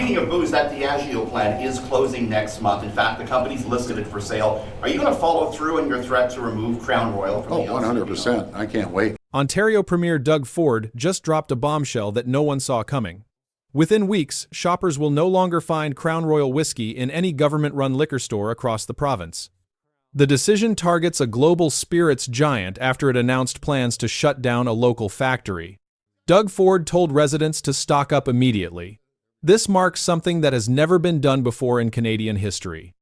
Speaking of booze, that Diageo plant is closing next month. In fact, the company's listed it for sale. Are you going to follow through on your threat to remove Crown Royal from the LCBO? 100%. I can't wait. Ontario Premier Doug Ford just dropped a bombshell that no one saw coming. Within weeks, shoppers will no longer find Crown Royal whiskey in any government-run liquor store across the province. The decision targets a global spirits giant after it announced plans to shut down a local factory. Doug Ford told residents to stock up immediately. This marks something that has never been done before in Canadian history.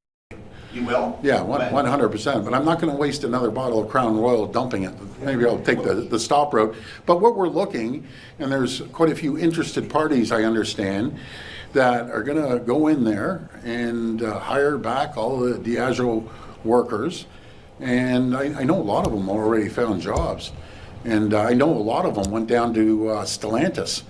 You will? Yeah, 100%. But I'm not going to waste another bottle of Crown Royal dumping it. Maybe I'll take the stop route. But what we're looking, and there's quite a few interested parties, I understand, that are going to go in there and hire back all the Diageo workers. And I know a lot of them already found jobs. And I know a lot of them went down to Stellantis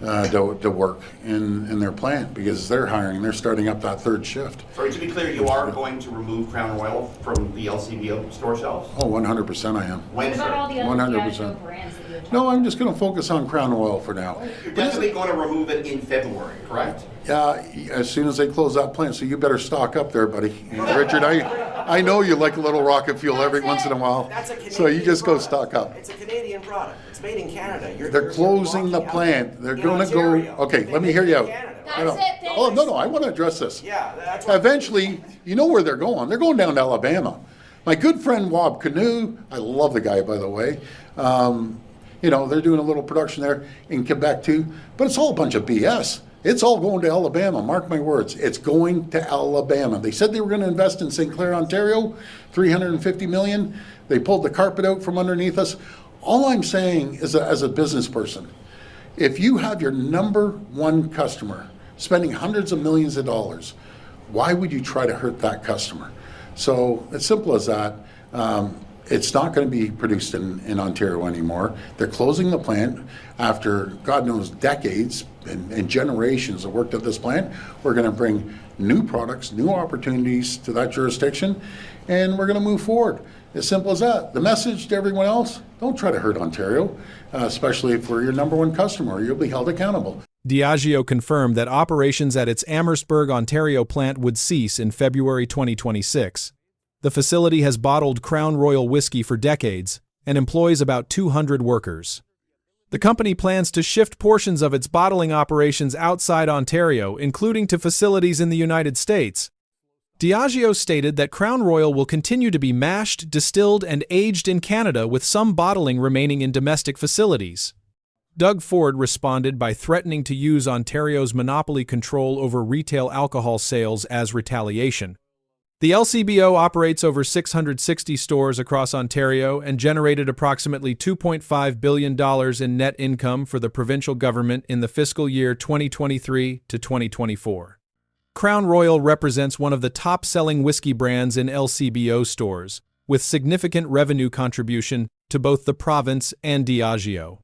to work in their plant because they're hiring. They're starting up that third shift. Sorry, to be clear, you are going to remove Crown Royal from the LCBO store shelves? Oh, 100% I am. When, What about all the other 100%. Diageo brands that you were talking No, I'm just going to focus on Crown Royal for now. You're definitely going to remove it in February, correct? Yeah, as soon as they close that plant, so you better stock up there, buddy. Richard, I know you like a little rocket fuel every once in a while, That's a Canadian so you just go product. stock up. It's a Canadian product. It's made in Canada. They're closing the plant. They're going to go. Okay, let me hear you out. That's it, thanks. Oh no, I want to address this. Yeah, that's what Eventually, you know where they're going. They're going down to Alabama. My good friend Wob Canoe, I love the guy, by the way. They're doing a little production there in Quebec too, but it's all a bunch of BS. It's all going to Alabama, mark my words. It's going to Alabama. They said they were going to invest in St. Clair, Ontario, $350 million. They pulled the carpet out from underneath us. All I'm saying is, as a business person, if you have your number one customer spending hundreds of millions of dollars, why would you try to hurt that customer? So it's simple as that. It's not going to be produced in Ontario anymore. They're closing the plant after, God knows, decades and generations of work at this plant. We're going to bring new products, new opportunities to that jurisdiction, and we're going to move forward. As simple as that. The message to everyone else, don't try to hurt Ontario, especially if we're your number one customer. You'll be held accountable. Diageo confirmed that operations at its Amherstburg, Ontario plant would cease in February 2026. The facility has bottled Crown Royal whiskey for decades and employs about 200 workers. The company plans to shift portions of its bottling operations outside Ontario, including to facilities in the United States. Diageo stated that Crown Royal will continue to be mashed, distilled, and aged in Canada, with some bottling remaining in domestic facilities. Doug Ford responded by threatening to use Ontario's monopoly control over retail alcohol sales as retaliation. The LCBO operates over 660 stores across Ontario and generated approximately $2.5 billion in net income for the provincial government in the fiscal year 2023 to 2024. Crown Royal represents one of the top-selling whiskey brands in LCBO stores, with significant revenue contribution to both the province and Diageo.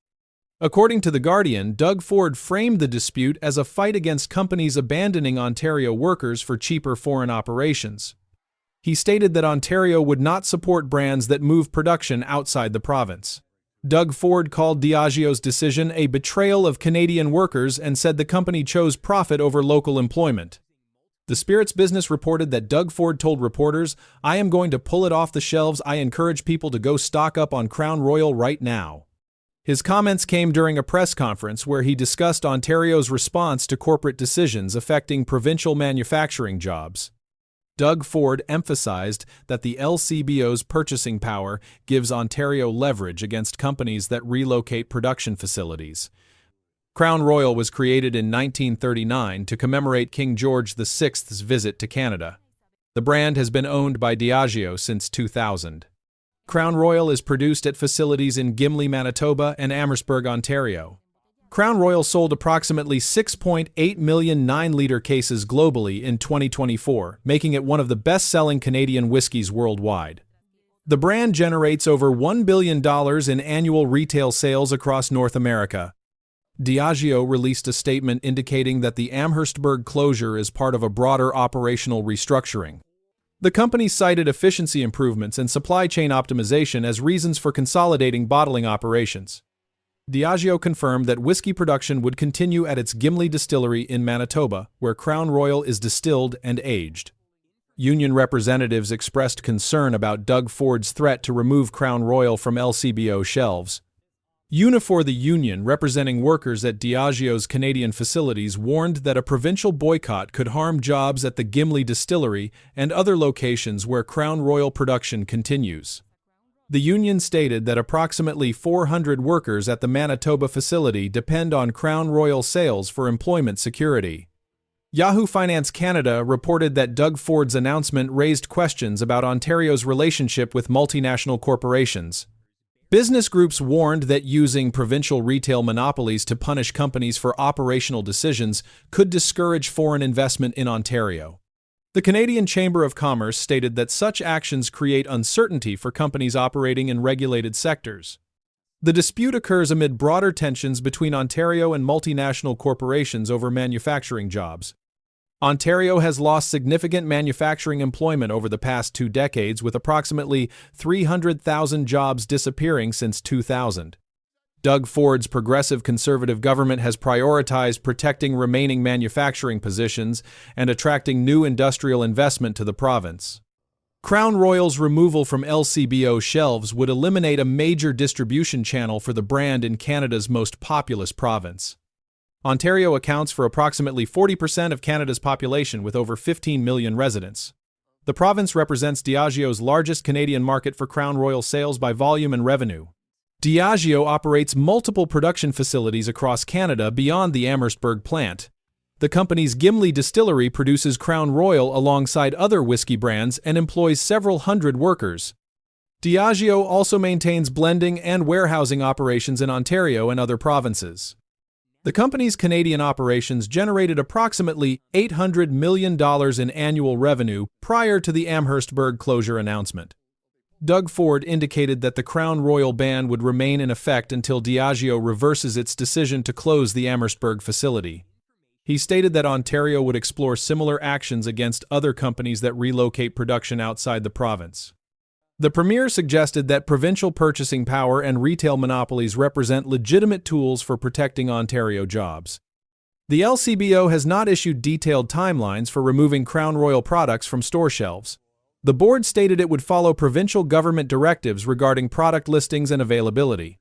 According to The Guardian, Doug Ford framed the dispute as a fight against companies abandoning Ontario workers for cheaper foreign operations. He stated that Ontario would not support brands that move production outside the province. Doug Ford called Diageo's decision a betrayal of Canadian workers and said the company chose profit over local employment. The Spirits Business reported that Doug Ford told reporters, "I am going to pull it off the shelves. I encourage people to go stock up on Crown Royal right now." His comments came during a press conference where he discussed Ontario's response to corporate decisions affecting provincial manufacturing jobs. Doug Ford emphasized that the LCBO's purchasing power gives Ontario leverage against companies that relocate production facilities. Crown Royal was created in 1939 to commemorate King George VI's visit to Canada. The brand has been owned by Diageo since 2000. Crown Royal is produced at facilities in Gimli, Manitoba and Amherstburg, Ontario. Crown Royal sold approximately 6.8 million 9-liter cases globally in 2024, making it one of the best-selling Canadian whiskeys worldwide. The brand generates over $1 billion in annual retail sales across North America. Diageo released a statement indicating that the Amherstburg closure is part of a broader operational restructuring. The company cited efficiency improvements and supply chain optimization as reasons for consolidating bottling operations. Diageo confirmed that whiskey production would continue at its Gimli distillery in Manitoba, where Crown Royal is distilled and aged. Union representatives expressed concern about Doug Ford's threat to remove Crown Royal from LCBO shelves. Unifor, the union representing workers at Diageo's Canadian facilities, warned that a provincial boycott could harm jobs at the Gimli distillery and other locations where Crown Royal production continues. The union stated that approximately 400 workers at the Manitoba facility depend on Crown Royal sales for employment security. Yahoo Finance Canada reported that Doug Ford's announcement raised questions about Ontario's relationship with multinational corporations. Business groups warned that using provincial retail monopolies to punish companies for operational decisions could discourage foreign investment in Ontario. The Canadian Chamber of Commerce stated that such actions create uncertainty for companies operating in regulated sectors. The dispute occurs amid broader tensions between Ontario and multinational corporations over manufacturing jobs. Ontario has lost significant manufacturing employment over the past 2 decades, with approximately 300,000 jobs disappearing since 2000. Doug Ford's progressive conservative government has prioritized protecting remaining manufacturing positions and attracting new industrial investment to the province. Crown Royal's removal from LCBO shelves would eliminate a major distribution channel for the brand in Canada's most populous province. Ontario accounts for approximately 40% of Canada's population, with over 15 million residents. The province represents Diageo's largest Canadian market for Crown Royal sales by volume and revenue. Diageo operates multiple production facilities across Canada beyond the Amherstburg plant. The company's Gimli distillery produces Crown Royal alongside other whiskey brands and employs several hundred workers. Diageo also maintains blending and warehousing operations in Ontario and other provinces. The company's Canadian operations generated approximately $800 million in annual revenue prior to the Amherstburg closure announcement. Doug Ford indicated that the Crown Royal ban would remain in effect until Diageo reverses its decision to close the Amherstburg facility. He stated that Ontario would explore similar actions against other companies that relocate production outside the province. The Premier suggested that provincial purchasing power and retail monopolies represent legitimate tools for protecting Ontario jobs. The LCBO has not issued detailed timelines for removing Crown Royal products from store shelves. The board stated it would follow provincial government directives regarding product listings and availability.